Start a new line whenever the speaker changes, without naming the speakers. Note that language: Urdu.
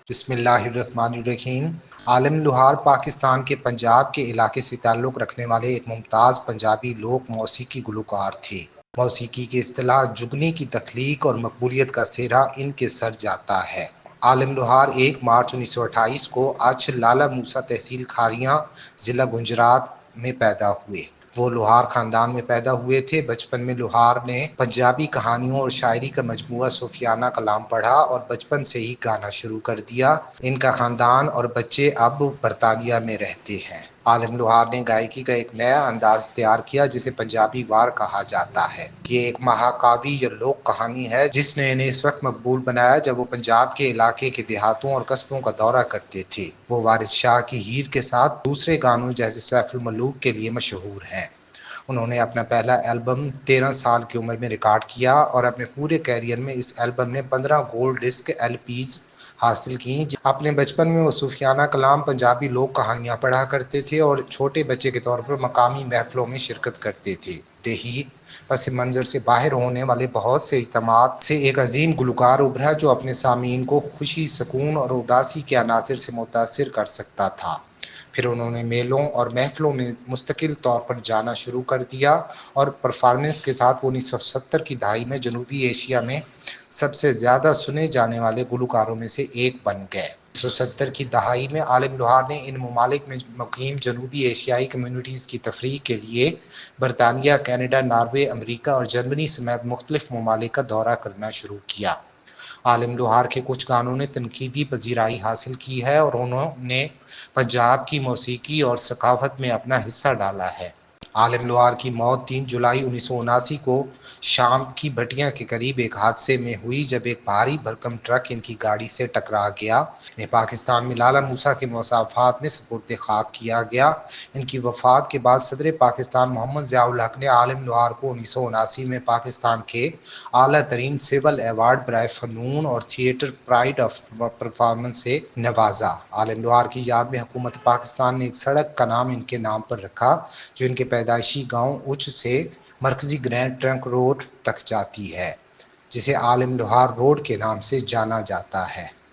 بسم اللہ الرحمن الرحیم۔ عالم لوہار پاکستان کے پنجاب کے علاقے سے تعلق رکھنے والے ایک ممتاز پنجابی لوک موسیقی گلوکار تھے۔ موسیقی کی اصطلاح جگنی کی تخلیق اور مقبولیت کا سہرا ان کے سر جاتا ہے۔ عالم لوہار 1 مارچ 1928 کو اچھ لالہ موسیٰ تحصیل کھاریاں ضلع گجرات میں پیدا ہوئے۔ وہ لوہار خاندان میں پیدا ہوئے تھے۔ بچپن میں لوہار نے پنجابی کہانیوں اور شاعری کا مجموعہ صوفیانہ کلام پڑھا اور بچپن سے ہی گانا شروع کر دیا۔ ان کا خاندان اور بچے اب برطانیہ میں رہتے ہیں۔ عالم لوہار نے گائیکی کا ایک نیا انداز تیار کیا جسے پنجابی وار کہا جاتا ہے۔ یہ ایک مہاکاوی یا لوک کہانی ہے جس نے انہیں اس وقت مقبول بنایا جب وہ پنجاب کے علاقے کے دیہاتوں اور قصبوں کا دورہ کرتے تھے۔ وہ وارث شاہ کی ہیر کے ساتھ دوسرے گانوں جیسے سیف الملوک کے لیے مشہور ہیں۔ انہوں نے اپنا پہلا البم 13 سال کی عمر میں ریکارڈ کیا اور اپنے پورے کیریئر میں اس البم نے 15 گولڈ ڈسک LPs حاصل کی۔ اپنے بچپن میں وہ صوفیانہ کلام، پنجابی لوک کہانیاں پڑھا کرتے تھے اور چھوٹے بچے کے طور پر مقامی محفلوں میں شرکت کرتے تھے۔ دیہی پس منظر سے باہر ہونے والے بہت سے اجتماعات سے ایک عظیم گلوکار ابھرا جو اپنے سامعین کو خوشی، سکون اور اداسی کے عناصر سے متاثر کر سکتا تھا۔ پھر انہوں نے میلوں اور محفلوں میں مستقل طور پر جانا شروع کر دیا اور پرفارمنس کے ساتھ وہ 1970 کی دہائی میں جنوبی ایشیا میں سب سے زیادہ سنے جانے والے گلوکاروں میں سے ایک بن گئے۔ 1970 کی دہائی میں عالم لوہار نے ان ممالک میں مقیم جنوبی ایشیائی کمیونٹیز کی تفریح کے لیے برطانیہ، کینیڈا، ناروے، امریکہ اور جرمنی سمیت مختلف ممالک کا دورہ کرنا شروع کیا۔ عالم لوہار کے کچھ گانوں نے تنقیدی پذیرائی حاصل کی ہے اور انہوں نے پنجاب کی موسیقی اور ثقافت میں اپنا حصہ ڈالا ہے۔ عالم لوہار کی موت 3 جولائی 1979 کو شام کی بھٹیاں کے قریب ایک حادثے میں ہوئی جب ایک بھاری بھرکم ٹرک ان کی گاڑی سے ٹکرا گیا۔ انہیں پاکستان میں لالہ موسیٰ کے مصافات میں سپرد خاک کیا گیا۔ ان کی وفات کے بعد صدر پاکستان محمد ضیاء الحق نے عالم لوہار کو 1979 میں پاکستان کے اعلیٰ ترین سول ایوارڈ برائے فنون اور تھیٹر پرائڈ آف پرفارمنس سے نوازا۔ عالم لوہار کی یاد میں حکومت پاکستان نے ایک سڑک کا نام ان کے نام پر رکھا جو ان کے پیدائشی گاؤں اچھ سے مرکزی گرینڈ ٹرنک روڈ تک جاتی ہے، جسے عالم لوہار روڈ کے نام سے جانا جاتا ہے۔